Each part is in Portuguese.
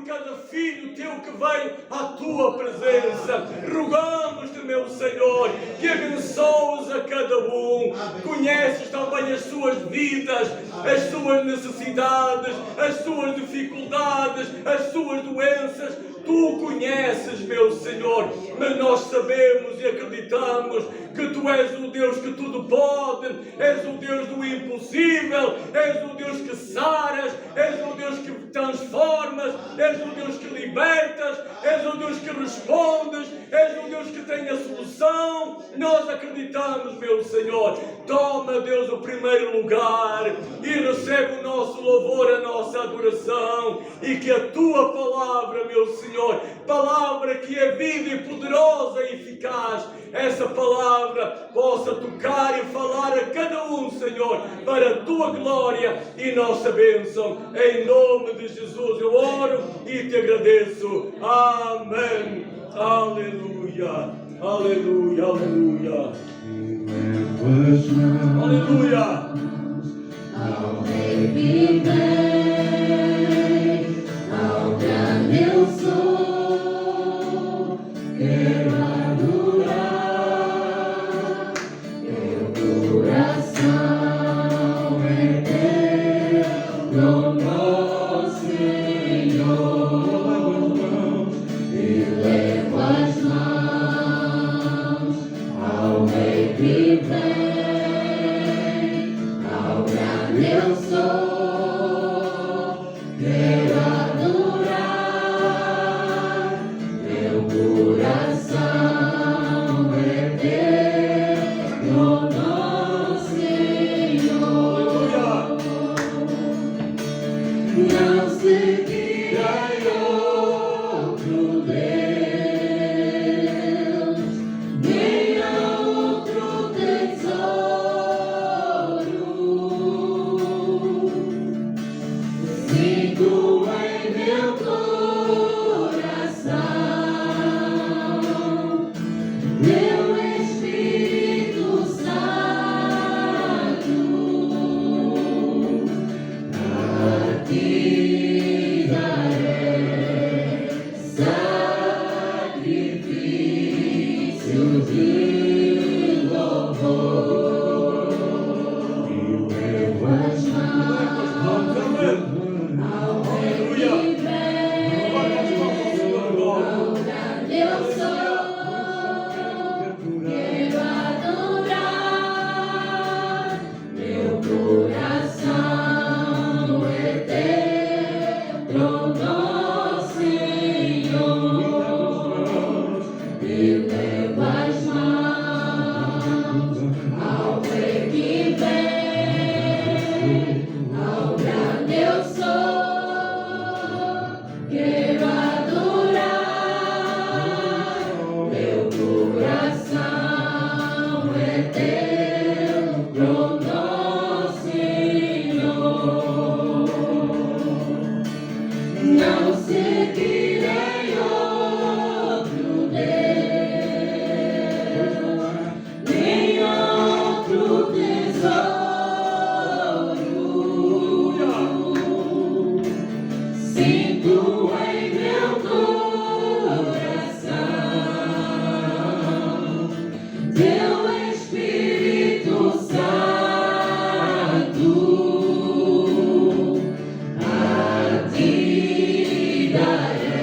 cada filho teu que veio à tua presença. Rogamos-te, meu Senhor, que abençoes a cada um. Conheces também as suas vidas, as suas necessidades, as suas dificuldades, as suas doenças. Tu conheces, meu Senhor, mas nós sabemos e acreditamos que Tu és o Deus que tudo pode, és o Deus do impossível, és o Deus que saras, és o Deus que transformas, és o Deus que libertas, és o Deus que respondes, és o Deus que tem a solução. Nós acreditamos, meu Senhor. Toma, Deus, o primeiro lugar e recebe o nosso louvor, a nossa adoração, e que a Tua palavra, meu Senhor, palavra que é viva e poderosa e eficaz, essa palavra possa tocar e falar a cada um, Senhor, para a Tua glória e nossa bênção. Em nome de Jesus eu oro e te agradeço. Amém. Aleluia. Aleluia. Aleluia. Aleluia. Ao Rei viver, ao grande eu sou, quero adorar, meu coração é teu, nosso Senhor, e levo as mãos ao Rei viver. Eu sou, quero adorar, meu coração é teu, nosso Senhor. Não seguirei outro Deus, nem outro tesouro. Sinto em meu coração Teu Espírito Santo. A Ti darei sacrifício de louvor e levo as mãos ao Rei viver. Eu sou, quero adorar, meu coração é teu, nosso Senhor, e levo as mãos ao Rei que vem, ao grande eu sou. Quero adorar, meu coração é teu, nosso Senhor. Não seguirei outro Deus, nem outro tesouro. Sinto em meu coração Teu Espírito Santo. A Ti darei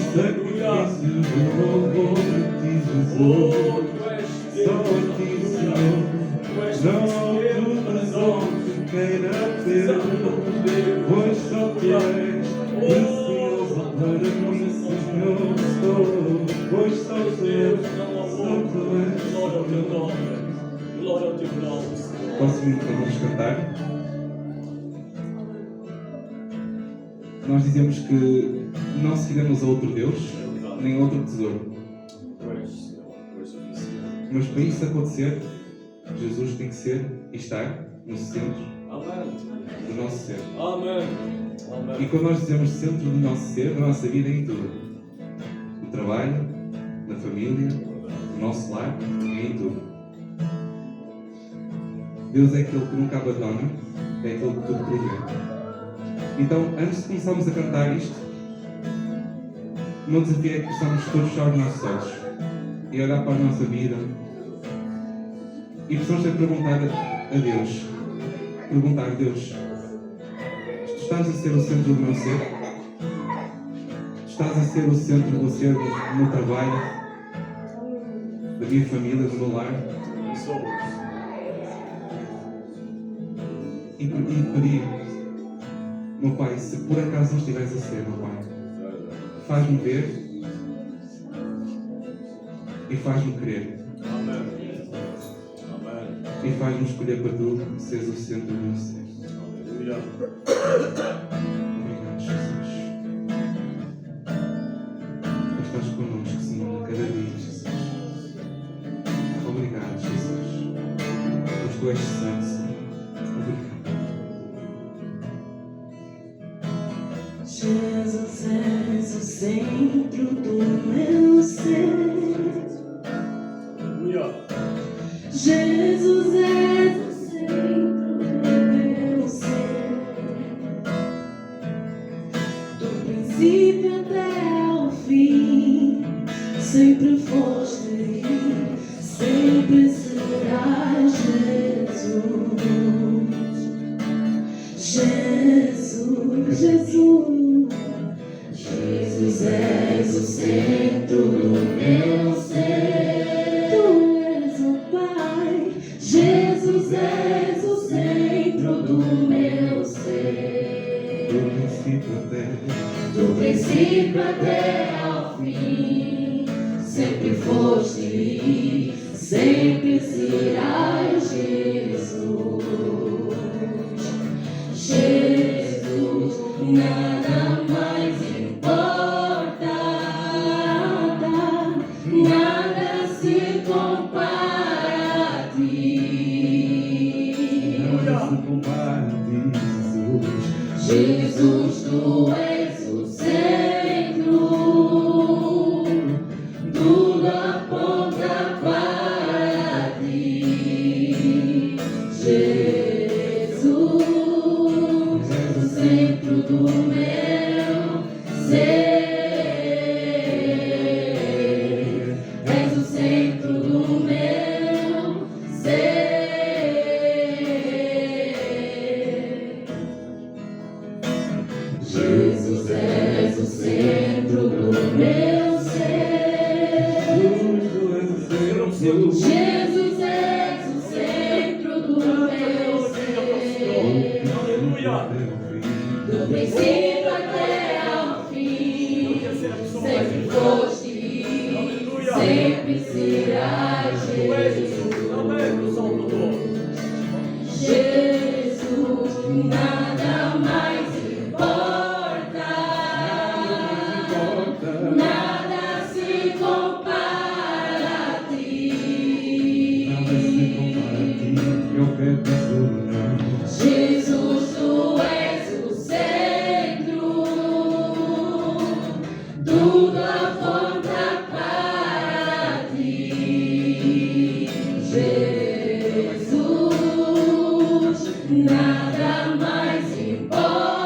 sacrifício de louvor a ti, Jesus. Oh, tu és Só a Deus. ti, Senhor. Tu és Não há suficiente outra para razão nós. que queira ter, Precisamos do poder. pois só tu és precioso para mim, Senhor. Pois só tu és, Deus, não há só outro. tu és. Glória ao teu nome. Glória ao teu nome, Senhor. Posso vir para vamos cantar? Nós dizemos que não seguiremos a outro Deus, nem a outro tesouro. Tu és, Senhor. Tu és suficiente. Mas para isso acontecer, Jesus tem que ser e estar no centro Amém. do nosso ser. Amém. E Amém. quando nós dizemos centro do nosso ser, da nossa vida, é em tudo. No trabalho, na família, no nosso lar, é em tudo. Deus é aquele que nunca abandona, é aquele que tudo provê. Então, antes de começarmos a cantar isto, o meu desafio é que possamos todos fechar os nossos olhos e olhar para a nossa vida e possamos sempre perguntar a Deus, Deus, tu estás a ser o centro do meu ser? Tu estás a ser o centro do ser do meu trabalho, da minha família, do meu lar? E pedir, meu Pai, se por acaso não estiveres a ser, meu Pai, faz-me ver e faz-me querer. Amém. Amém. E faz-me escolher para tu seres o centro do meu ser. Aleluia. Obrigado, Jesus. Tu estás connosco, Senhor, cada dia, Jesus. Obrigado, Jesus. Pois tu és santo, Senhor. Obrigado. Jesus és o centro do meu ser. Aleluia. Jesus és o centro do meu ser. Do princípio até ao fim, sempre foste e sempre serás Jesus. Jesus. Jesus és o centro do meu ser. Tu és o Pai. Jesus és o centro do meu ser. Do princípio até Do princípio até ao fim, sempre foste e sempre serás Jesus. Jesus, nada mais importa, nada se compara a ti. Jesus, tu és o centro, tudo aponta para ti. Jesus, o centro do meu ser, és o centro do meu ser. Jesus és o centro do meu ser. Jesus és o centro do meu ser. Aleluia. Do princípio até ao fim, sempre foste e sempre serás Tu és Jesus. Amém, meu Salvador. Jesus, nada mais importa, nada se compara a ti. Jesus, tu és o centro, tudo aponta para ti. Jesus, nada mais importa.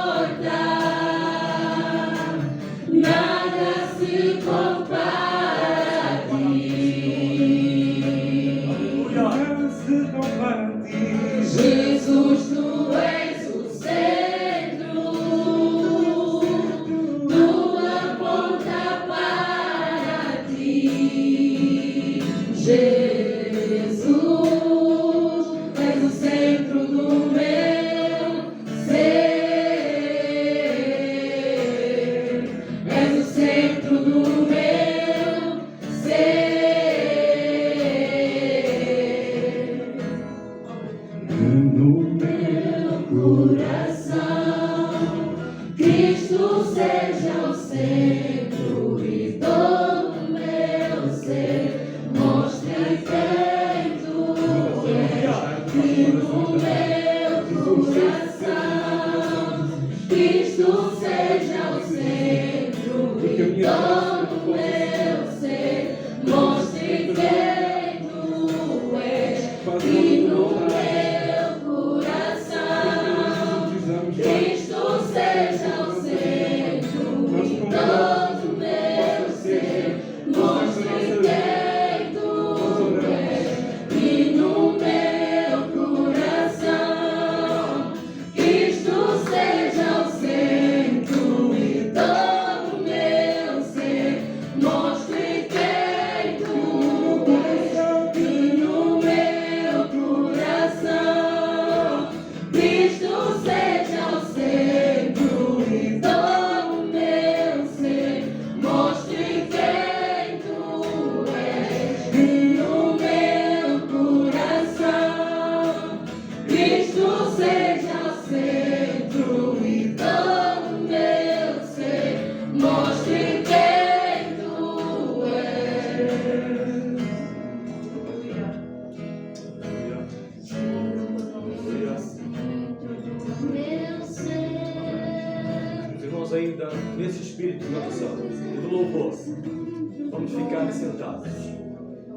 centro e todo meu ser mostre quem tu és. E no meu coração Cristo seja o centro e todo meu ser mostre quem tu és. E no meu coração Cristo seja o centro e todo meu ser mostre quem tu és. E no meu coração Cristo seja o centro e todo meu ser mostre quem tu és. E no meu coração Cristo seja o centro e todo meu ser mostre quem tu és. E no meu coração Cristo seja o centro e todo meu ser mostre quem tu és. Os irmãos ainda nesse espírito de oração e de louvor, vamos ficar sentados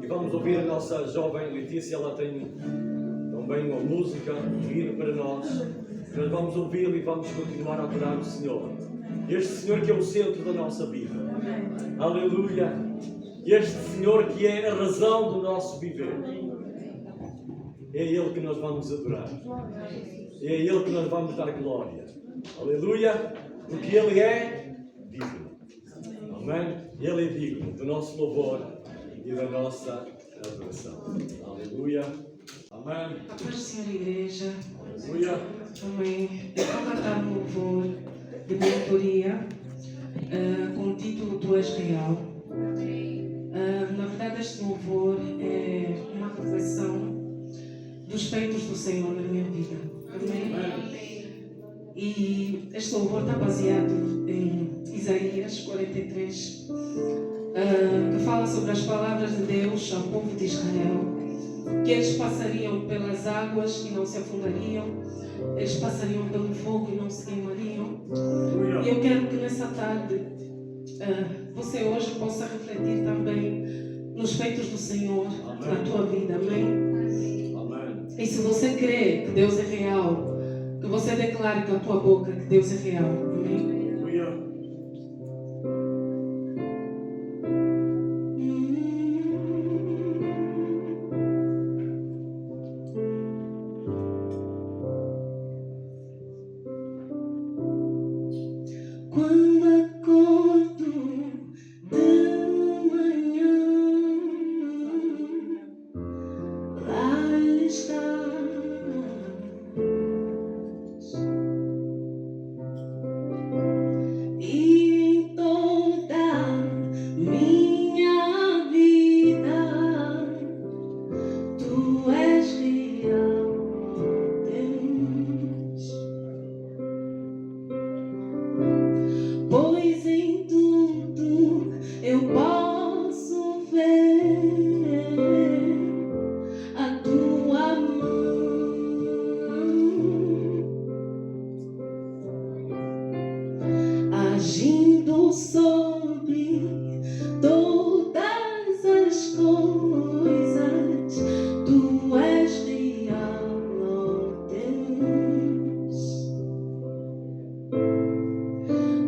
e vamos ouvir a nossa jovem Letícia. Ela tem também uma música, um hino para nós. Nós vamos ouvi-lo e vamos continuar a adorar o Senhor. Este Senhor que é o centro da nossa vida. Aleluia! Este Senhor que é a razão do nosso viver. É Ele que nós vamos adorar. É a Ele que nós vamos dar glória. Aleluia! Porque Ele é digno. Amém? Ele é digno do nosso louvor e da nossa adoração. Aleluia! Amém? A paz do Senhor, Igreja. Aleluia! Amém. Eu vou cantar um louvor de mentoria com o título Tu És Real. Na verdade, este louvor é uma reflexão dos feitos do Senhor na minha vida. Amém? E este louvor está baseado em Isaías 43, que fala sobre as palavras de Deus ao povo de Israel, que eles passariam pelas águas e não se afundariam, eles passariam pelo fogo e não se queimariam. E eu quero que nessa tarde você hoje possa refletir também nos feitos do Senhor na tua vida. Amém? Amém! E se você crê que Deus é real, que você declare com a tua boca que Deus é real. Amém? Aleluia! Quando acordo de manhã, lá estás. E em toda minha vida, Tu és real, Deus. Pois em tudo eu posso ver a tua mão agindo sobre todas as coisas. Tu és real, ó Deus.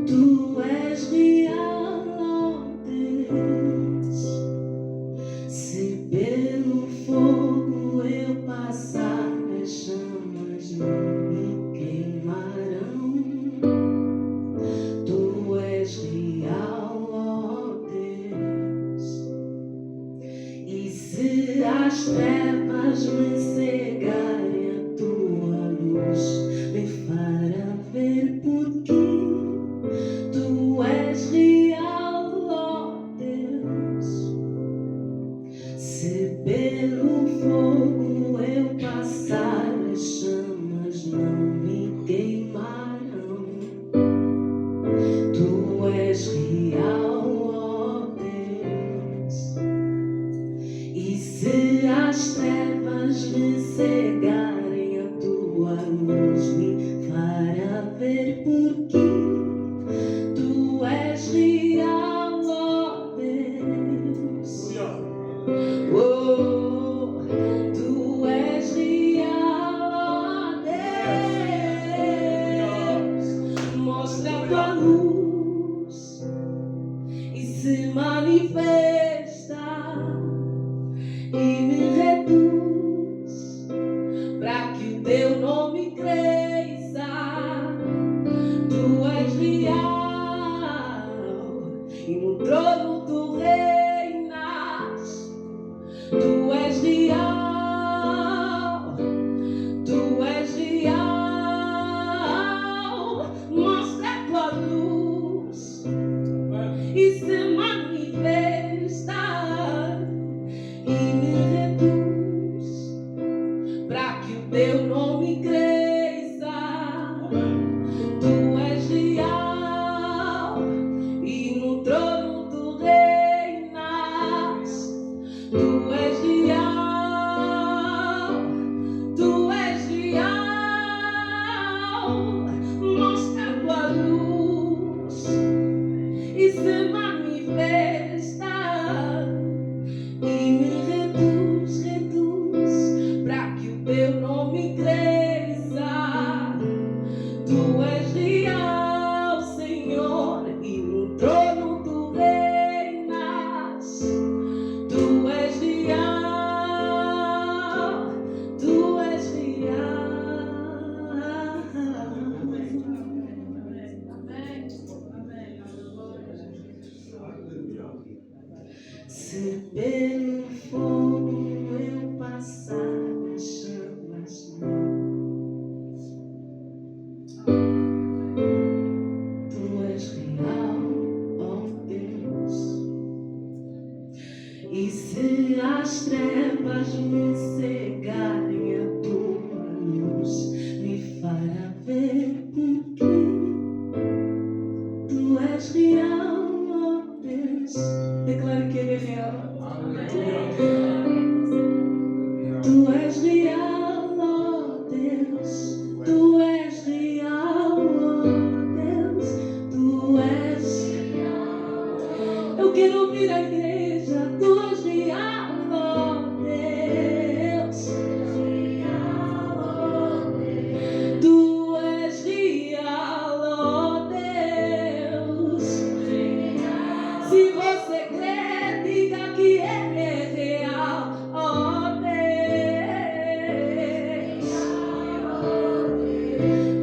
Tu és real, ó Deus. Se pelo fogo eu passar, as chamas não me queimarão. Tu és real, ó tua luz e se manifesta e me reduz para que o teu nome cresça. Tu és real e no trono tu reinas. Tu és real, tu és real. Mostra a tua luz e se manifesta e me reduz para que o teu nome cresça. Tu és real e no trono tu reinas. Tu és real, tu és real. Mostra a tua luz e se manifesta e me reduz, para que o teu nome cresça. Tu és real, Senhor, e no trono tu reinas. Tu és real, tu és real. Se pelo fogo eu passar nas chamas, tu és real, ó Deus. E se as trevas me cegarem, a tua luz me fará ver porque tu és real, ó Deus. Declaro que ele é real. Tu és real, ó Deus. Tu és real, ó Deus. Tu és real. Eu quero ouvir a igreja. Tu és real, ó Deus. Tu és real, ó Deus. Se você crê, diga que ele é real, ó Deus.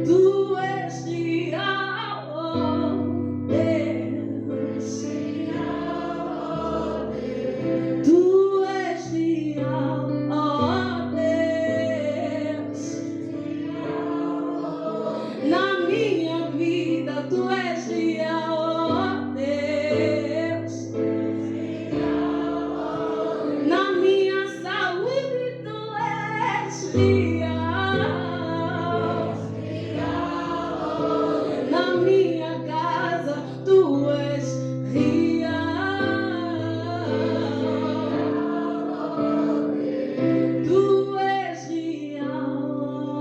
Tu és real, ó Deus. Tu és real, ó Deus. Na minha vida, tu és real, ó Deus. Na minha saúde, tu és real. Na minha casa, tu és real. Tu és real,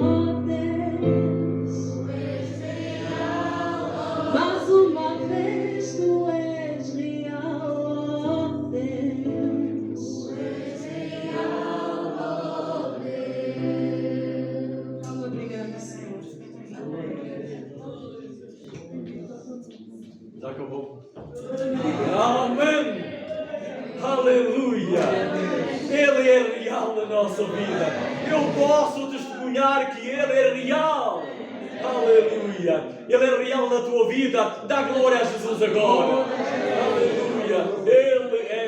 ó Deus. Mais uma vez, tu és real, ó Deus. Obrigada, Senhor. Já acabou? Amém! Aleluia! Ele é real na nossa vida. Eu posso testemunhar que Ele é real. Aleluia! Ele é real na tua vida. Dá glória a Jesus agora. Aleluia! Ele é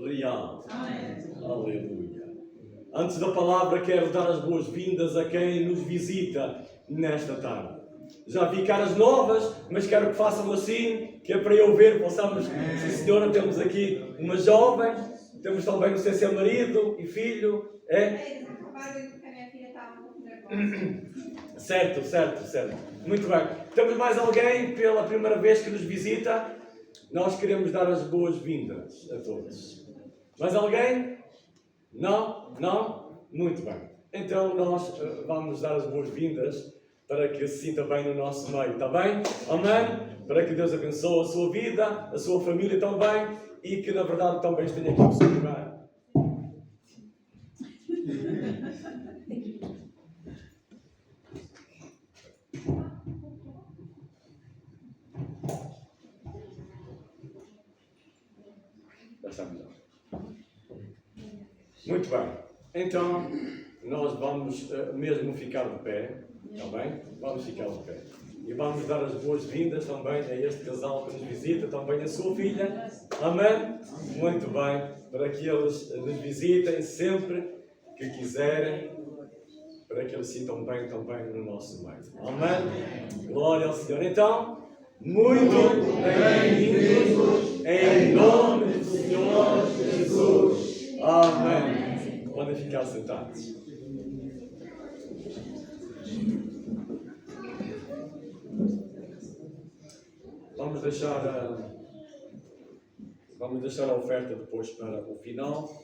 real. Aleluia! Antes da palavra, quero dar as boas-vindas a quem nos visita nesta tarde. Já vi caras novas, mas quero que façam assim, que é para eu ver, possamos, sim senhora, temos aqui uma jovem, temos também o seu marido e filho, é? Certo, certo, certo. Muito bem. Temos mais alguém pela primeira vez que nos visita? Nós queremos dar as boas-vindas a todos. Mais alguém? Não? Não? Muito bem. Então nós vamos dar as boas-vindas para que se sinta bem no nosso meio, está bem? Amém? Para que Deus abençoe a sua vida, a sua família também e que na verdade também esteja aqui o seu lugar. está melhor. Muito bem. Então, nós vamos mesmo ficar de pé, está bem? Vamos ficar de pé. E vamos dar as boas-vindas também a este casal que nos visita, também a sua filha. Amém? Muito bem. Para que eles nos visitem sempre que quiserem, para que eles sintam bem também no nosso meio. Amém? Glória ao Senhor. Então, muito bem-vindos em nome do Senhor Jesus. Amém. Podem ficar sentados. Vamos deixar a oferta depois para o final.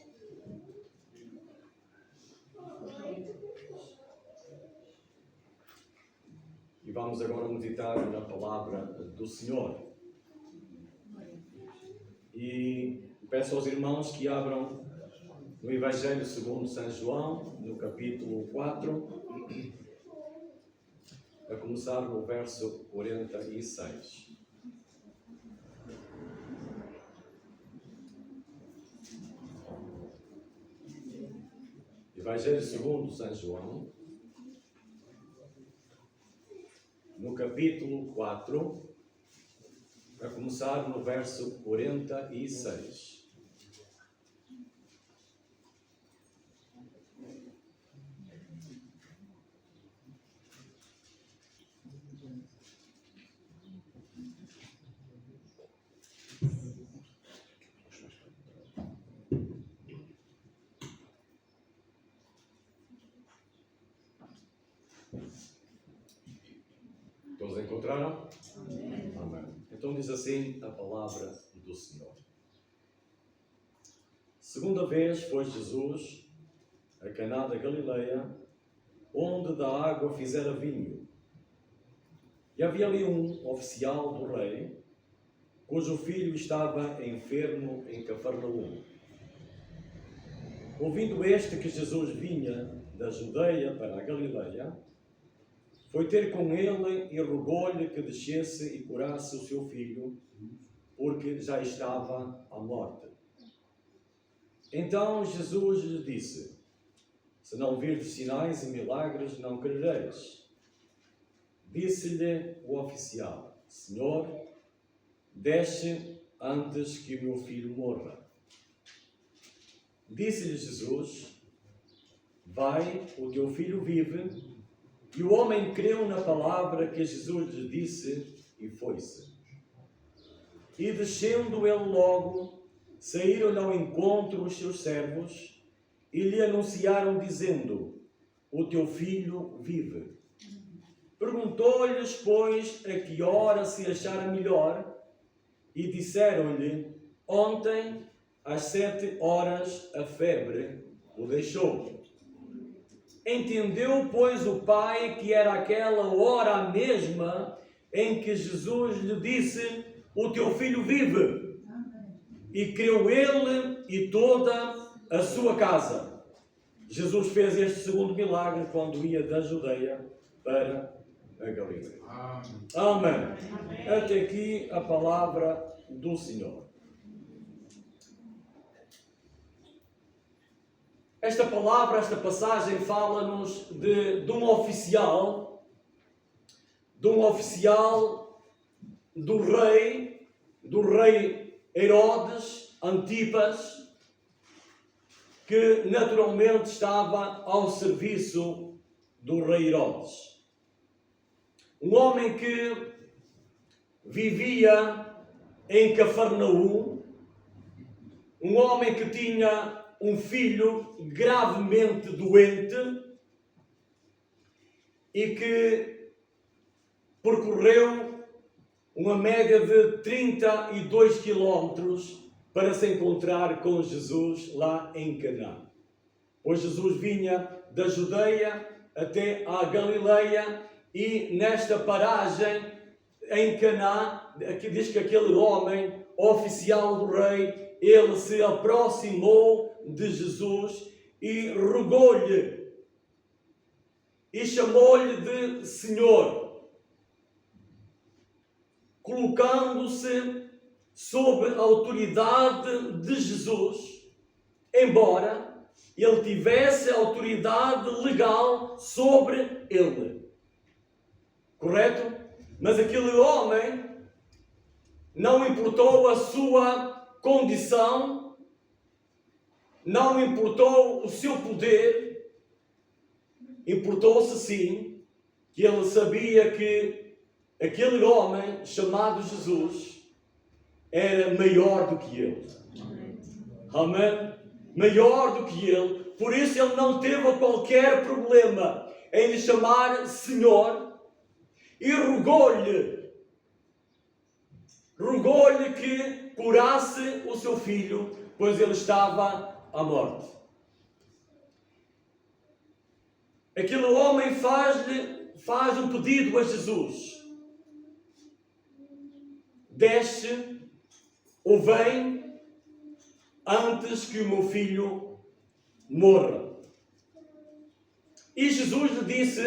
E vamos agora meditar na palavra do Senhor. E peço aos irmãos que abram no Evangelho segundo São João, no capítulo 4, a começar no verso 46. Evangelho segundo São João, no capítulo 4, a começar no verso 46. Todos encontraram? Amém. Então diz assim a palavra do Senhor. Segunda vez foi Jesus a Caná da Galileia, onde da água fizera vinho. E havia ali um oficial do rei, cujo filho estava enfermo em Cafarnaum. Ouvindo este que Jesus vinha da Judeia para a Galileia, foi ter com ele e rogou-lhe que descesse e curasse o seu filho, porque já estava à morte. Então Jesus lhe disse: se não virdes sinais e milagres, não crereis. Disse-lhe o oficial: Senhor, desce antes que o meu filho morra. Disse-lhe Jesus: vai, o teu filho vive. E o homem creu na palavra que Jesus lhe disse e foi-se. E descendo ele logo, saíram-lhe ao encontro os seus servos e lhe anunciaram, dizendo: o teu filho vive. Perguntou-lhes, pois, a que hora se achara melhor, e disseram-lhe: ontem, às 7 horas, a febre o deixou. Entendeu, pois, o pai que era aquela hora a mesma em que Jesus lhe disse: o teu filho vive. E creu ele e toda a sua casa. Jesus fez este segundo milagre quando ia da Judeia para a Galileia. Amém. Até aqui a palavra do Senhor. Esta palavra, esta passagem fala-nos de um oficial do rei Herodes Antipas, que naturalmente estava ao serviço do rei Herodes. Um homem que vivia em Cafarnaum, um homem que tinha um filho gravemente doente e que percorreu uma média de 32 quilómetros para se encontrar com Jesus lá em Caná. Pois Jesus vinha da Judeia até à Galileia e nesta paragem em Caná, aqui diz que aquele homem, oficial do rei, ele se aproximou de Jesus e rogou-lhe e chamou-lhe de Senhor, colocando-se sob a autoridade de Jesus, embora ele tivesse autoridade legal sobre ele. Correto? Mas aquele homem não importou a sua condição, não importou o seu poder, importou-se sim que ele sabia que aquele homem chamado Jesus era maior do que ele. Amém? Maior do que ele. Por isso ele não teve qualquer problema em lhe chamar Senhor e rogou-lhe que curasse o seu filho, pois ele estava à morte. Aquele homem faz um pedido a Jesus: desce ou vem antes que o meu filho morra. E Jesus lhe disse: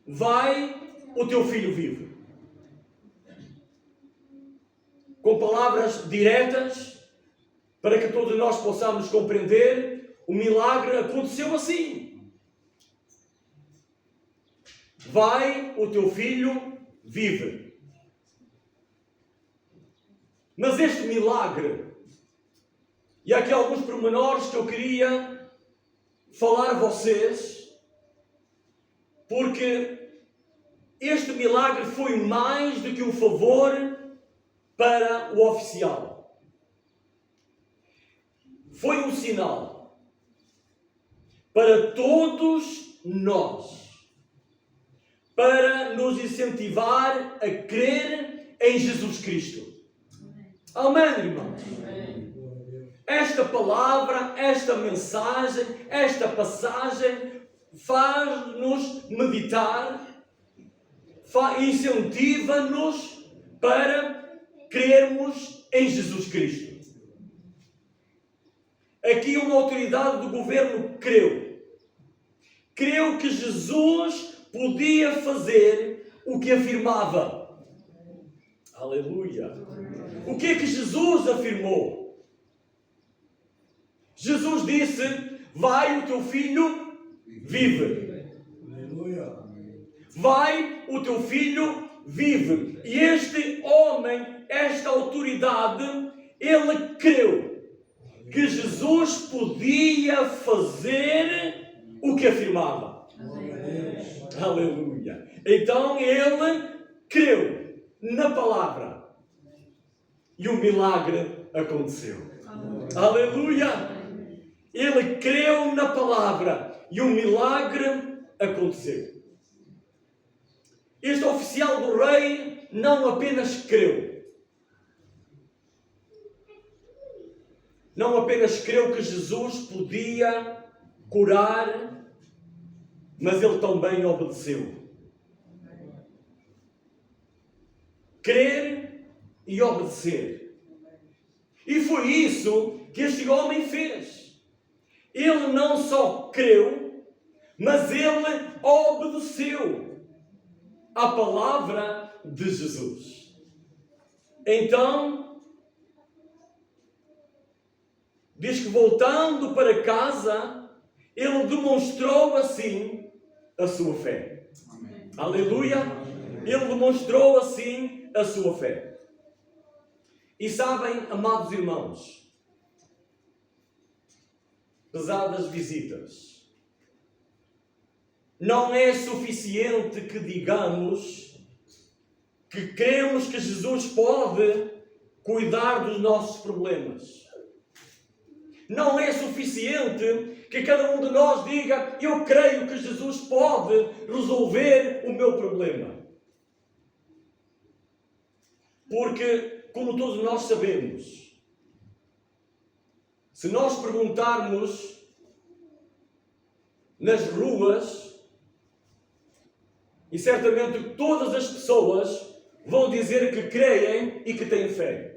vai, o teu filho vive. Com palavras diretas, para que todos nós possamos compreender, o milagre aconteceu assim. Vai, o teu filho vive. Mas este milagre, e há aqui alguns pormenores que eu queria falar a vocês, porque este milagre foi mais do que um favor para o oficial. Foi um sinal para todos nós, para nos incentivar a crer em Jesus Cristo. Amém, irmãos? Esta palavra, esta mensagem, esta passagem faz-nos meditar, incentiva-nos para crermos em Jesus Cristo. Aqui uma autoridade do governo creu que Jesus podia fazer o que afirmava. Aleluia! O que é que Jesus afirmou? Jesus disse: vai, o teu filho vive. Aleluia. Vai, o teu filho vive. E este homem, esta autoridade, ele creu que Jesus podia fazer o que afirmava. Aleluia. Então ele creu na palavra e o milagre aconteceu. Aleluia. Ele creu na palavra e o milagre aconteceu. Este oficial do rei não apenas creu. Não apenas creu que Jesus podia curar, mas ele também obedeceu. Crer e obedecer. E foi isso que este homem fez. Ele não só creu, mas ele obedeceu à palavra de Jesus. Então, diz que voltando para casa, ele demonstrou assim a sua fé. Amém. Aleluia! Ele demonstrou assim a sua fé. E sabem, amados irmãos, pesadas visitas, não é suficiente que digamos que cremos que Jesus pode cuidar dos nossos problemas. Não é suficiente que cada um de nós diga: eu creio que Jesus pode resolver o meu problema. Porque, como todos nós sabemos, se nós perguntarmos nas ruas, e certamente todas as pessoas vão dizer que creem e que têm fé.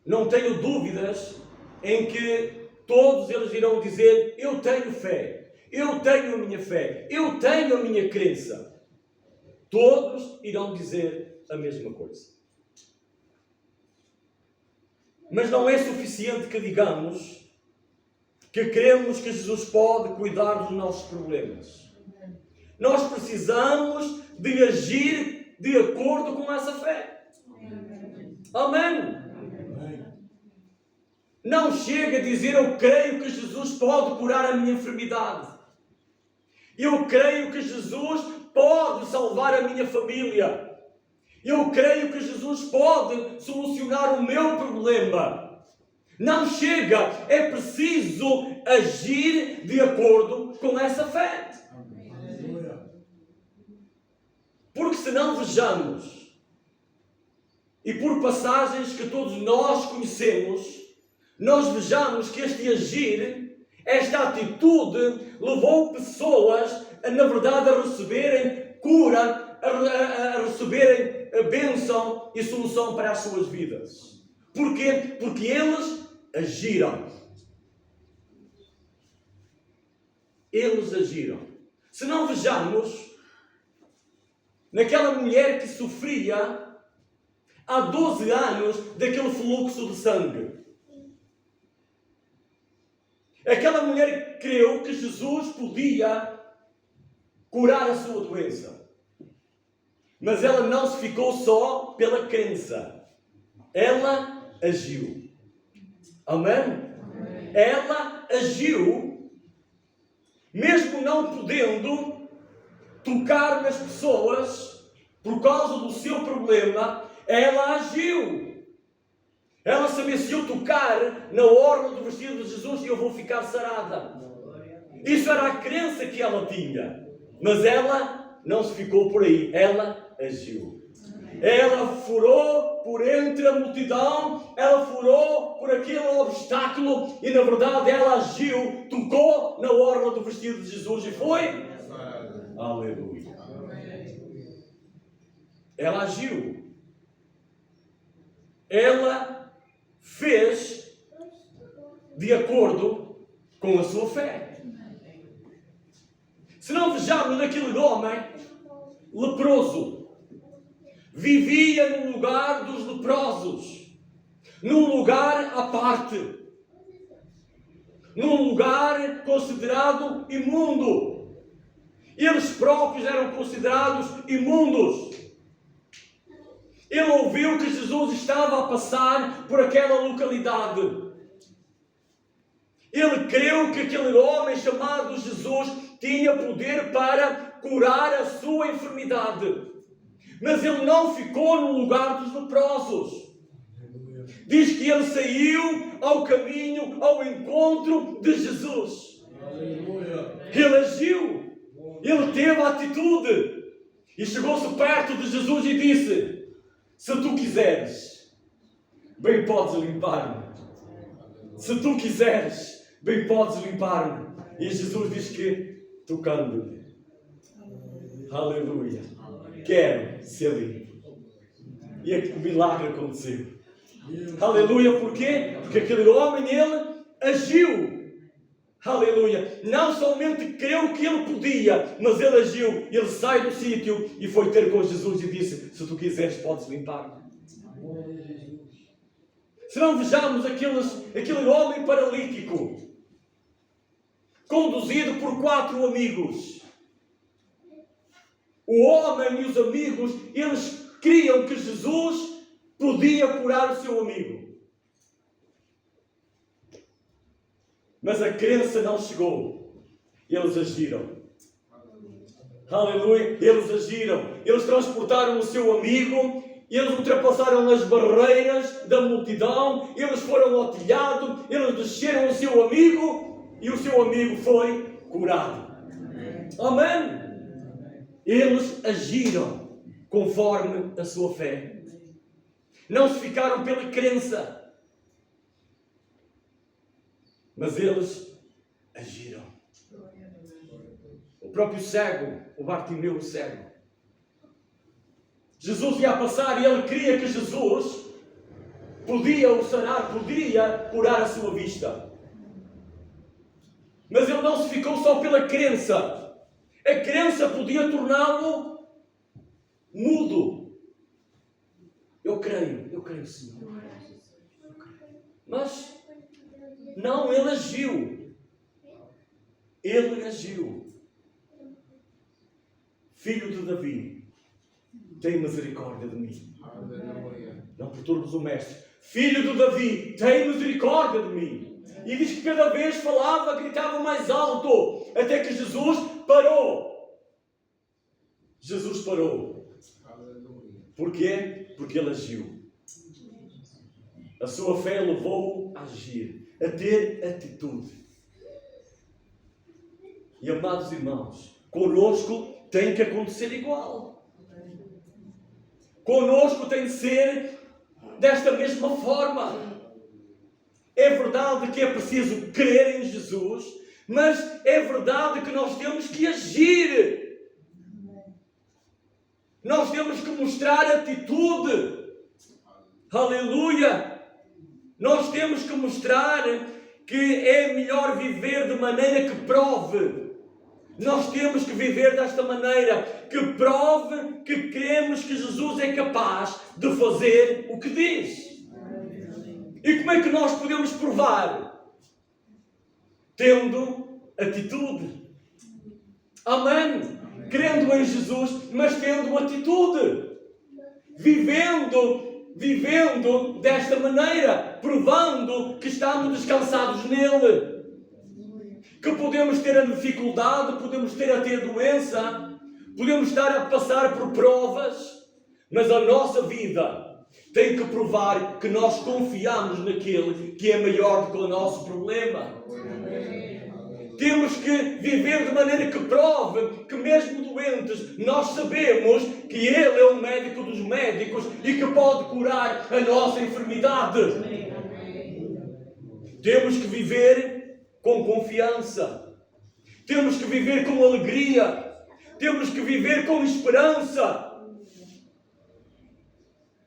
Não tenho dúvidas em que todos eles irão dizer: eu tenho fé, eu tenho a minha fé, eu tenho a minha crença. todos irão dizer a mesma coisa. Mas não é suficiente que digamos que cremos que Jesus pode cuidar dos nossos problemas. Nós precisamos de agir de acordo com essa fé. Amém? Não chega a dizer eu creio que Jesus pode curar a minha enfermidade. Eu creio que Jesus pode salvar a minha família. Eu creio que Jesus pode solucionar o meu problema. Não chega, é preciso agir de acordo com essa fé. Porque senão vejamos, e por passagens que todos nós conhecemos, nós vejamos que este agir, esta atitude, levou pessoas, na verdade, a receberem cura, a receberem a bênção e solução para as suas vidas. Porquê? Porque eles agiram. Eles agiram. Se não vejamos, naquela mulher que sofria há 12 anos daquele fluxo de sangue. Aquela mulher creu que Jesus podia curar a sua doença. Mas ela não se ficou só pela crença. Ela agiu. Amém? Ela agiu, mesmo não podendo tocar nas pessoas por causa do seu problema, ela agiu. Ela sabia, se eu tocar na orla do vestido de Jesus, eu vou ficar sarada. Isso era a crença que ela tinha. Mas ela não se ficou por aí. Ela agiu. Ela furou por entre a multidão. Ela furou por aquele obstáculo. E na verdade ela agiu. Tocou na orla do vestido de Jesus e foi. Aleluia. Ela agiu. Ela fez de acordo com a sua fé. Se não vejamos aquele homem leproso, vivia no lugar dos leprosos, num lugar à parte, num lugar considerado imundo. Eles próprios eram considerados imundos. Ele ouviu que Jesus estava a passar por aquela localidade. Ele creu que aquele homem chamado Jesus tinha poder para curar a sua enfermidade. Mas ele não ficou no lugar dos leprosos. Diz que ele saiu ao caminho, ao encontro de Jesus. Ele agiu. Ele teve a atitude. E chegou-se perto de Jesus e disse: se tu quiseres, bem podes limpar-me. Se tu quiseres, bem podes limpar-me. E Jesus diz que, tocando-lhe, aleluia, quero ser limpo. E o milagre aconteceu. Aleluia, porquê? Porque aquele homem, ele agiu. Aleluia. Não somente creu que ele podia, mas ele agiu. Ele sai do sítio e foi ter com Jesus e disse: se tu quiseres, podes limpar-me. Se não vejamos aquele homem paralítico, conduzido por 4 amigos. O homem e os amigos, eles criam que Jesus podia curar o seu amigo. Mas a crença não chegou. Eles agiram. Aleluia. Eles agiram. Eles transportaram o seu amigo. Eles ultrapassaram as barreiras da multidão. Eles foram ao telhado. Eles desceram o seu amigo. E o seu amigo foi curado. Amém? Eles agiram conforme a sua fé. Não se ficaram pela crença. Mas eles agiram. O próprio cego, o Bartimeu cego. Jesus ia passar e ele queria que Jesus podia o sanar, podia curar a sua vista. Mas ele não se ficou só pela crença. A crença podia torná-lo mudo. Eu creio, Senhor. Mas, não, ele agiu. Ele agiu. Filho de Davi, tem misericórdia de mim. Não perturbes o mestre. Filho de Davi, tem misericórdia de mim. E diz que cada vez falava, gritava mais alto, até que Jesus parou. Jesus parou. Porquê? Porque ele agiu. A sua fé levou-o a agir, a ter atitude. E amados irmãos, conosco tem que acontecer igual. Conosco tem de ser desta mesma forma. É verdade que é preciso crer em Jesus, mas é verdade que nós temos que agir. Nós temos que mostrar atitude. Aleluia! Nós temos que mostrar que é melhor viver de maneira que prove. Nós temos que viver desta maneira, que prove que cremos que Jesus é capaz de fazer o que diz. E como é que nós podemos provar? Tendo atitude. Amém? Crendo em Jesus, mas tendo atitude. Vivendo desta maneira, provando que estamos descansados nele. Que podemos ter a dificuldade, podemos ter até a doença, podemos estar a passar por provas, mas a nossa vida tem que provar que nós confiamos naquele que é maior do que o nosso problema. Temos que viver de maneira que prove que mesmo doentes, nós sabemos que Ele é o médico dos médicos e que pode curar a nossa enfermidade. Temos que viver com confiança. Temos que viver com alegria. Temos que viver com esperança.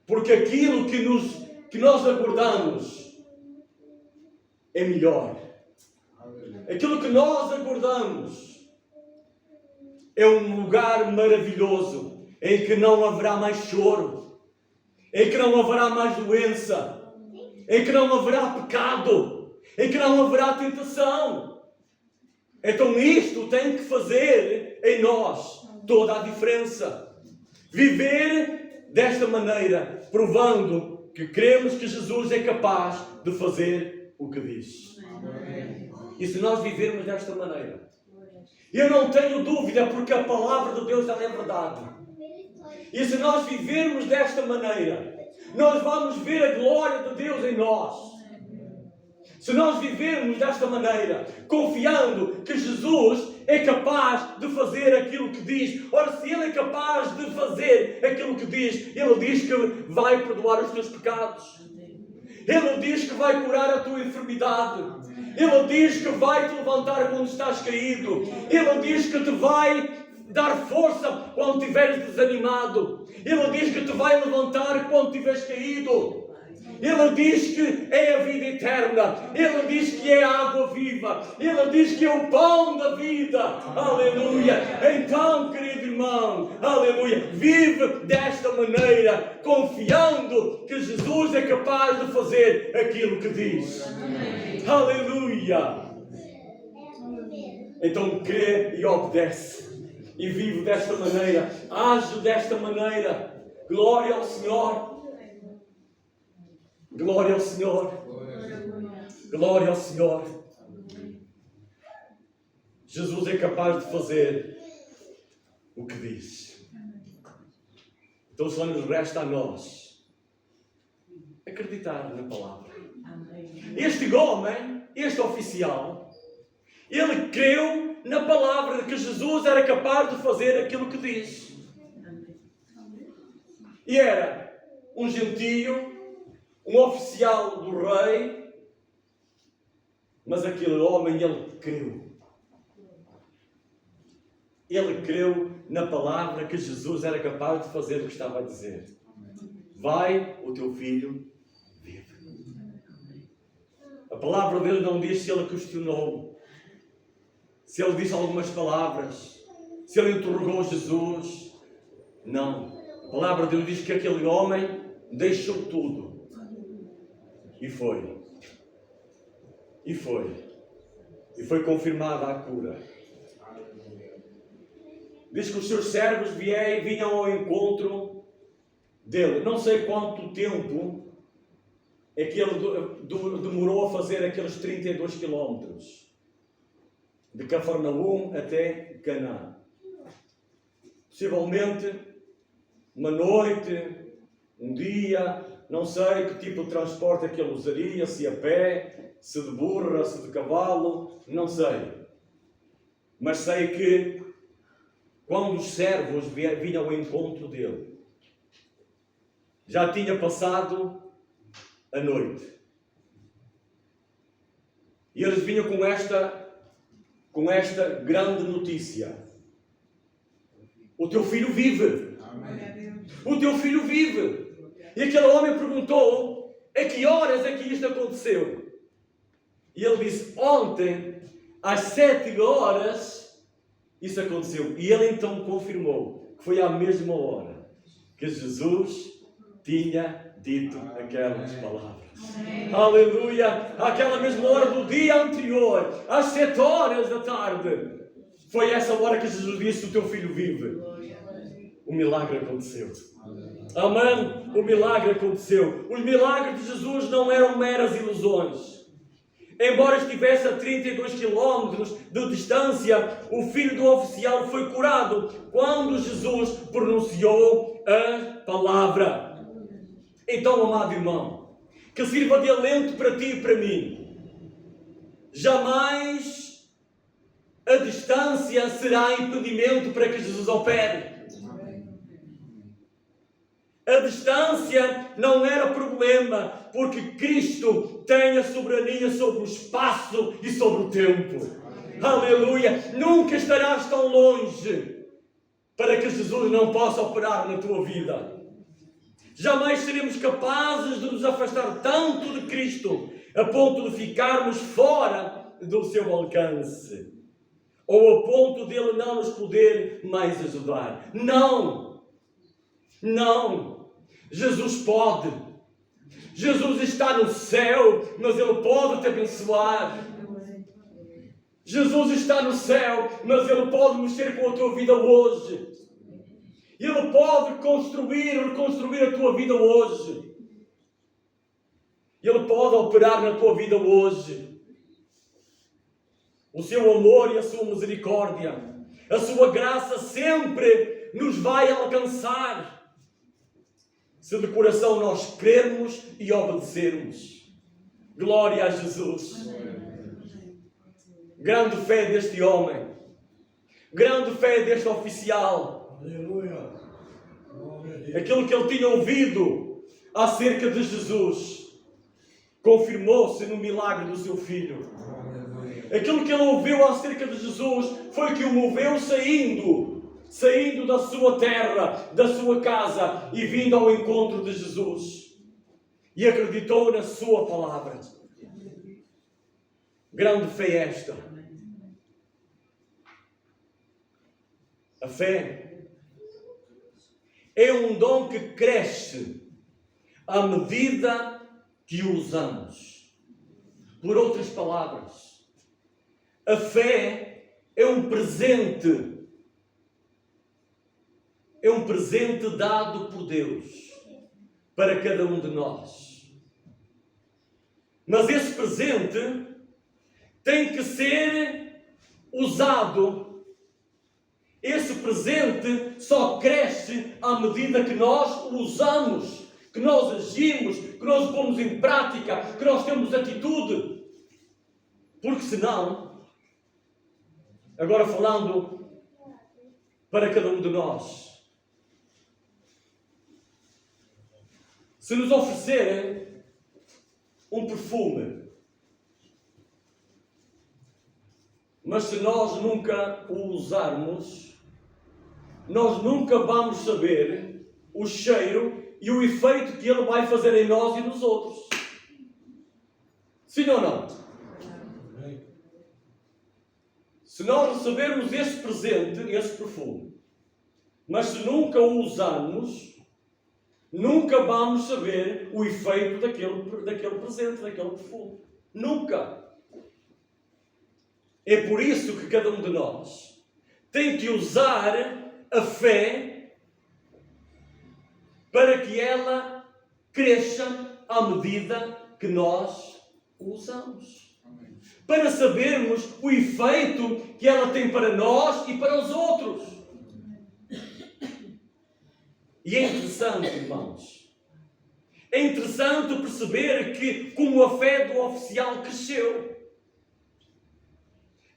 Porque aquilo que nós aguardamos é melhor. Aquilo que nós aguardamos é um lugar maravilhoso, em que não haverá mais choro, em que não haverá mais doença, em que não haverá pecado, em que não haverá tentação. Então isto tem que fazer em nós toda a diferença. Viver desta maneira, provando que cremos que Jesus é capaz de fazer o que diz. E se nós vivermos desta maneira, eu não tenho dúvida, porque a palavra de Deus ela é verdade. E se nós vivermos desta maneira, nós vamos ver a glória de Deus em nós. Se nós vivermos desta maneira, confiando que Jesus é capaz de fazer aquilo que diz. Ora, se Ele é capaz de fazer aquilo que diz, Ele diz que vai perdoar os teus pecados. Ele diz que vai curar a tua enfermidade. Ele diz que vai te levantar quando estás caído. Ele diz que te vai dar força quando estiveres desanimado. Ele diz que te vai levantar quando estiveres caído. Ele diz que é a vida eterna. Ele diz que é a água viva. Ele diz que é o pão da vida. Aleluia. Então, querido irmão, aleluia, vive desta maneira, confiando que Jesus é capaz de fazer aquilo que diz. Aleluia. Então crê e obedece. E vive desta maneira. Age desta maneira. Glória ao Senhor. Glória ao Senhor. Glória ao Senhor. Jesus é capaz de fazer o que diz. Então só nos resta a nós acreditar na palavra. Este homem, este oficial, ele creu na palavra de que Jesus era capaz de fazer aquilo que diz. E era um gentio, um oficial do rei, mas aquele homem, ele creu. Ele creu na palavra que Jesus era capaz de fazer o que estava a dizer. Vai, o teu filho vive. A palavra de Deus não diz se ele questionou, se ele disse algumas palavras, se ele interrogou Jesus. Não. A palavra de Deus diz que aquele homem deixou tudo. E foi. E foi. E foi confirmada a cura. Diz que os seus servos vinham ao encontro dele. Não sei quanto tempo é que ele demorou a fazer aqueles 32 quilómetros. De Cafarnaum até Caná. Possivelmente uma noite, um dia, não sei que tipo de transporte é que ele usaria, se a pé, se de burra, se de cavalo, não sei. Mas sei que quando os servos vinham ao encontro dele, já tinha passado a noite. E eles vinham com esta grande notícia. O teu filho vive. Amém. O teu filho vive. E aquele homem perguntou, a que horas é que isto aconteceu? E ele disse, ontem, às 7 horas, isso aconteceu. E ele então confirmou que foi à mesma hora que Jesus tinha dito aquelas palavras. Amém. Aleluia! Àquela mesma hora do dia anterior, às 7 horas da tarde, foi essa hora que Jesus disse, o teu filho vive. O milagre aconteceu. Amém? O milagre aconteceu. Os milagres de Jesus não eram meras ilusões. Embora estivesse a 32 quilómetros de distância, o filho do oficial foi curado quando Jesus pronunciou a palavra. Então, amado irmão, que sirva de alento para ti e para mim. Jamais a distância será impedimento para que Jesus opere. A distância não era problema, porque Cristo tem a soberania sobre o espaço e sobre o tempo. Aleluia! Nunca estarás tão longe para que Jesus não possa operar na tua vida. Jamais seremos capazes de nos afastar tanto de Cristo a ponto de ficarmos fora do seu alcance. Ou a ponto dele não nos poder mais ajudar. Não! Não! Jesus pode. Jesus está no céu, mas Ele pode te abençoar. Jesus está no céu, mas Ele pode mexer com a tua vida hoje. Ele pode reconstruir a tua vida hoje. Ele pode operar na tua vida hoje. O seu amor e a sua misericórdia, a sua graça sempre nos vai alcançar. Se de coração nós crermos e obedecermos. Glória a Jesus. Grande fé deste homem. Grande fé deste oficial. Aleluia. Aquilo que ele tinha ouvido acerca de Jesus confirmou-se no milagre do seu filho. Aquilo que ele ouviu acerca de Jesus foi que o moveu saindo da sua terra, da sua casa e vindo ao encontro de Jesus. E acreditou na sua palavra. Grande fé esta. A fé é um dom que cresce à medida que o usamos. Por outras palavras, a fé é um presente. É um presente dado por Deus para cada um de nós. Mas esse presente tem que ser usado. Esse presente só cresce à medida que nós o usamos, que nós agimos, que nós o pomos em prática, que nós temos atitude. Porque senão, agora falando para cada um de nós, se nos oferecerem um perfume, mas se nós nunca o usarmos, nós nunca vamos saber o cheiro e o efeito que ele vai fazer em nós e nos outros. Sim ou não? Se nós recebermos esse presente, esse perfume, mas se nunca o usarmos, nunca vamos saber o efeito daquele presente, daquele perfume. Nunca. É por isso que cada um de nós tem que usar a fé para que ela cresça à medida que nós o usamos. Para sabermos o efeito que ela tem para nós e para os outros. E é interessante, irmãos, é interessante perceber que como a fé do oficial cresceu.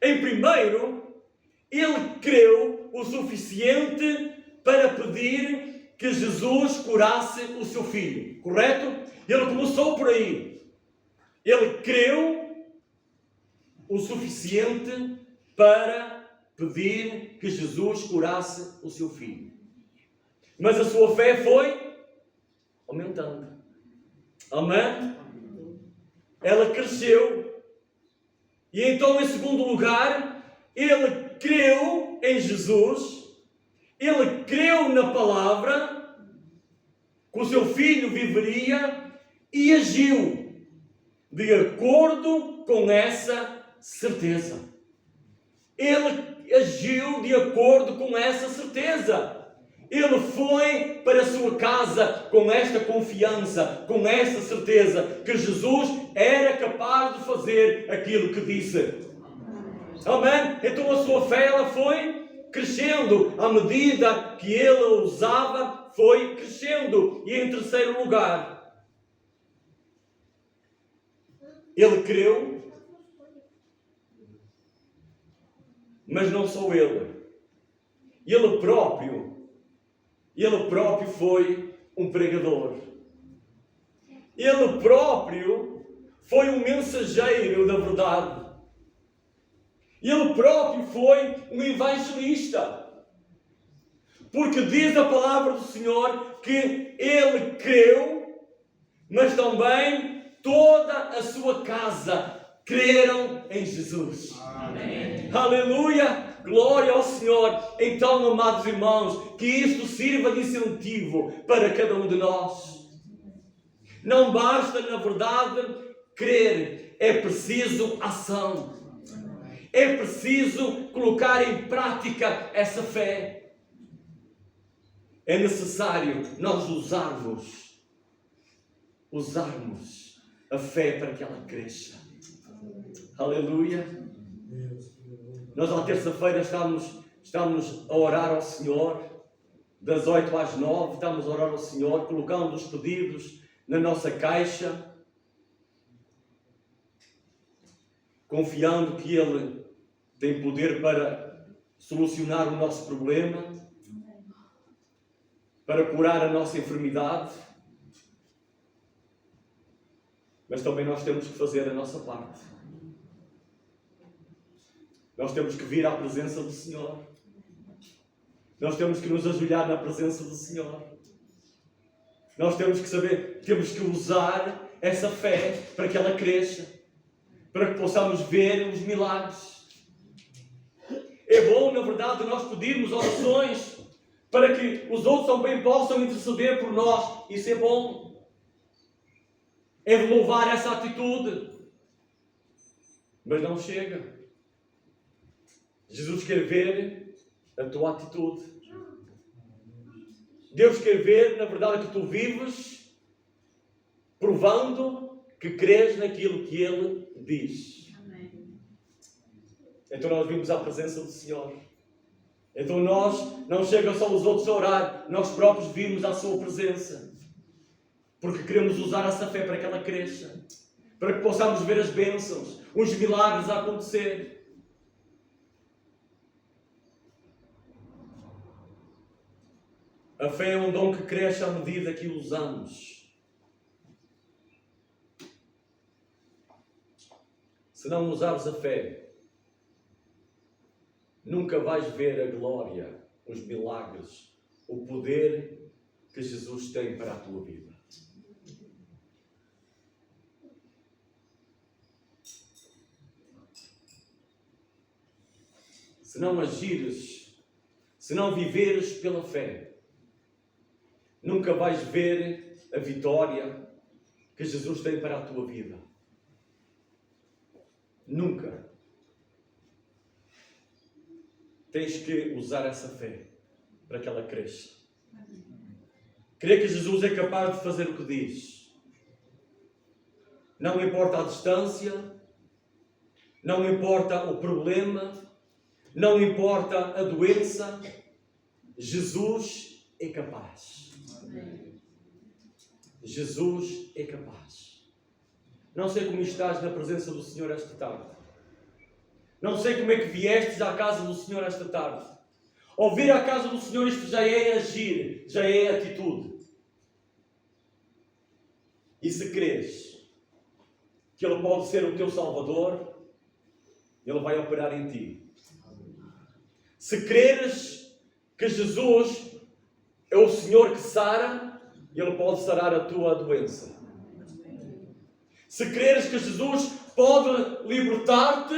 Em primeiro, ele creu o suficiente para pedir que Jesus curasse o seu filho, correto? Ele começou por aí. Ele creu o suficiente para pedir que Jesus curasse o seu filho. Mas a sua fé foi aumentando. Amém? Ela cresceu. E então, em segundo lugar, ele creu em Jesus. Ele creu na palavra que o seu filho viveria e agiu de acordo com essa certeza. Ele agiu de acordo com essa certeza. Ele foi para a sua casa com esta confiança, com esta certeza que Jesus era capaz de fazer aquilo que disse. Amém? Então a sua fé ela foi crescendo. À medida que ele a usava, foi crescendo. E em terceiro lugar, ele creu, mas não só ele. Ele próprio foi um pregador. Ele próprio foi um mensageiro da verdade. Ele próprio foi um evangelista. Porque diz a palavra do Senhor que ele creu, mas também toda a sua casa creram em Jesus. Amém. Aleluia! Glória ao Senhor. Então, amados irmãos, que isto sirva de incentivo para cada um de nós. Não basta, na verdade, crer. É preciso ação. É preciso colocar em prática essa fé. É necessário nós usarmos a fé para que ela cresça. Aleluia. Nós, à terça-feira, estamos a orar ao Senhor, das 8 às 9, estamos a orar ao Senhor, colocando os pedidos na nossa caixa, confiando que Ele tem poder para solucionar o nosso problema, para curar a nossa enfermidade, mas também nós temos que fazer a nossa parte. Nós temos que vir à presença do Senhor. Nós temos que nos ajoelhar na presença do Senhor. Nós temos que saber, temos que usar essa fé para que ela cresça, para que possamos ver os milagres. É bom, na verdade, nós pedirmos orações para que os outros também possam interceder por nós. Isso é bom. É de louvar essa atitude. Mas não chega. Jesus quer ver a tua atitude. Deus quer ver, na verdade, que tu vives provando que crês naquilo que Ele diz. Amém. Então nós vimos à presença do Senhor. Então nós, não chega só os outros a orar, nós próprios vimos à sua presença. Porque queremos usar essa fé para que ela cresça. Para que possamos ver as bênçãos, os milagres a acontecer. A fé é um dom que cresce à medida que o usamos. Se não usares a fé, nunca vais ver a glória, os milagres, o poder que Jesus tem para a tua vida. Se não agires, se não viveres pela fé, nunca vais ver a vitória que Jesus tem para a tua vida. Nunca. Tens que usar essa fé para que ela cresça. Crer que Jesus é capaz de fazer o que diz. Não importa a distância, não importa o problema, não importa a doença, Jesus é capaz. Jesus é capaz. Não sei como estás na presença do Senhor esta tarde. Não sei como é que viestes à casa do Senhor esta tarde. Ao vir à casa do Senhor, isto já é agir, já é atitude. E se creres que Ele pode ser o teu Salvador, Ele vai operar em ti. Se creres que Jesus é o Senhor que sara, Ele pode sarar a tua doença. Se creres que Jesus pode libertar-te,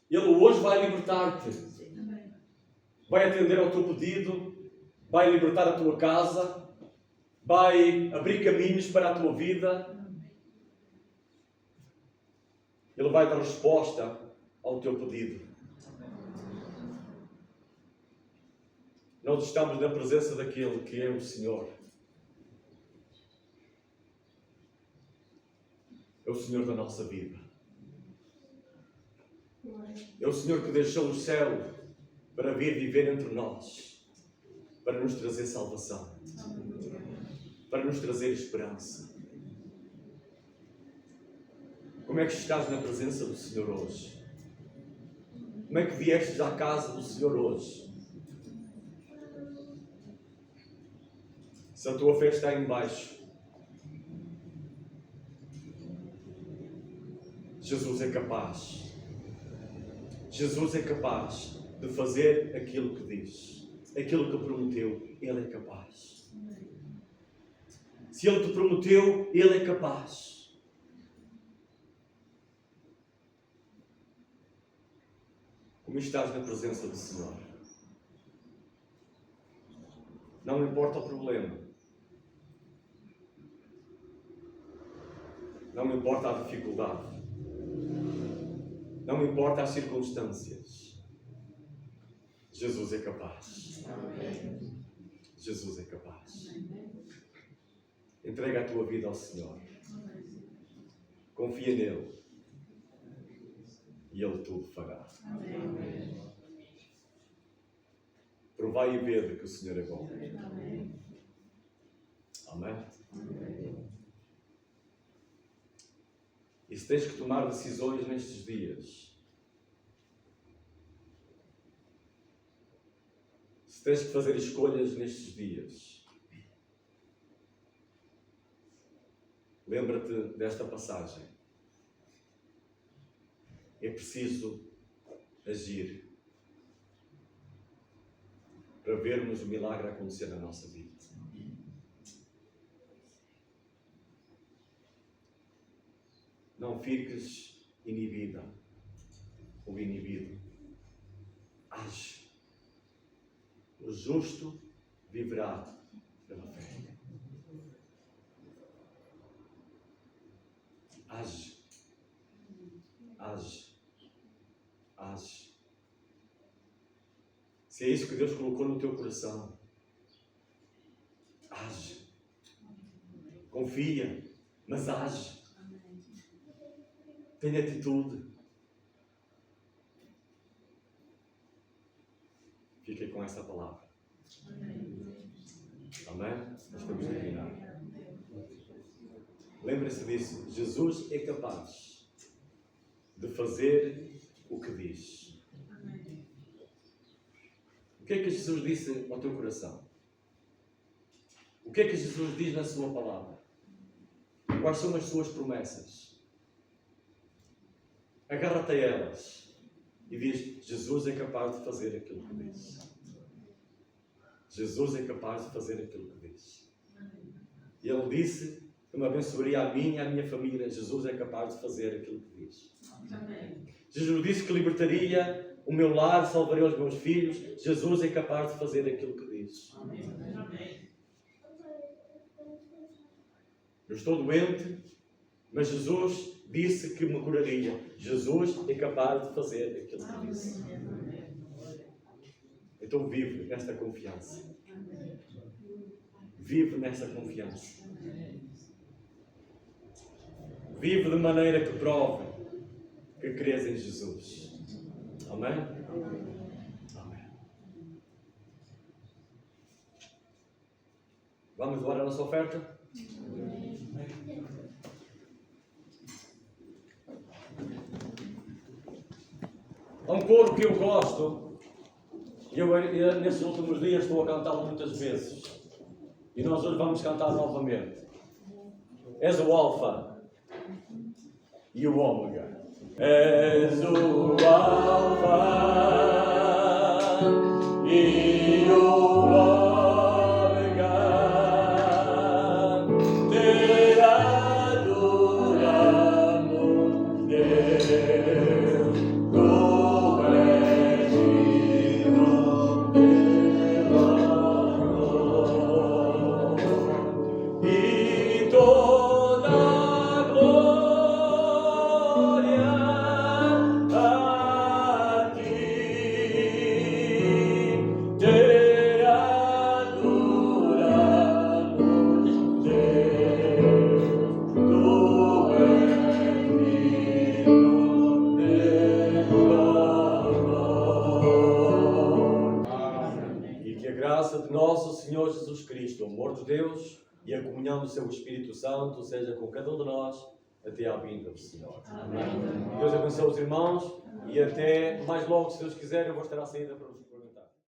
Ele hoje vai libertar-te. Vai atender ao teu pedido, vai libertar a tua casa, vai abrir caminhos para a tua vida. Ele vai dar resposta ao teu pedido. Nós estamos na presença daquele que é o Senhor. É o Senhor da nossa vida. É o Senhor que deixou o céu para vir viver entre nós, para nos trazer salvação, para nos trazer esperança. Como é que estás na presença do Senhor hoje? Como é que viestes à casa do Senhor hoje? Se a tua fé está em baixo, Jesus é capaz. Jesus é capaz de fazer aquilo que diz. Aquilo que prometeu, Ele é capaz. Se Ele te prometeu, Ele é capaz. Como estás na presença do Senhor? Não importa o problema. Não importa a dificuldade. Não importa as circunstâncias. Jesus é capaz. Jesus é capaz. Entrega a tua vida ao Senhor. Confia nele. E Ele tudo fará. Provai e vede que o Senhor é bom. Amém? E se tens que tomar decisões nestes dias, se tens que fazer escolhas nestes dias, lembra-te desta passagem. É preciso agir para vermos o milagre acontecer na nossa vida. Não fiques inibida ou inibido. Age. O justo viverá pela fé. Age. Age. Age. Se é isso que Deus colocou no teu coração, age. Confia, mas age. Tenha atitude. Fiquem com essa palavra. Amém? Nós vamos terminar. Lembre-se disso. Jesus é capaz de fazer o que diz. O que é que Jesus disse ao teu coração? O que é que Jesus diz na sua palavra? Quais são as suas promessas? Agarra-te a elas e diz: Jesus é capaz de fazer aquilo que diz. Jesus é capaz de fazer aquilo que diz. E Ele disse que me abençoaria a mim e à minha família. Jesus é capaz de fazer aquilo que diz. Jesus disse que libertaria o meu lar, salvarei os meus filhos. Jesus é capaz de fazer aquilo que diz. Eu estou doente, mas Jesus disse que me curaria. Jesus é capaz de fazer aquilo que disse. Então vive nesta confiança. Vive nessa confiança. Vive de maneira que prove que crês em Jesus. Amém? Amém. Vamos doar a nossa oferta? Há um coro que eu gosto, e eu nesses últimos dias estou a cantá-lo muitas vezes, e nós hoje vamos cantar novamente. És o Alfa e o Ômega. És o Alfa e o Ômega, te adoramos, Deus, tu és digno de louvor, e toda a glória a ti, te adoramos, Deus, tu és digno de louvor. E que a graça de nosso Senhor Jesus Cristo, o amor de Deus e a comunhão do seu Espírito Santo seja com cada um de nós até à vinda do Senhor. Amém. Deus abençoe os irmãos e até mais logo, se Deus quiser, eu vou estar à saída para os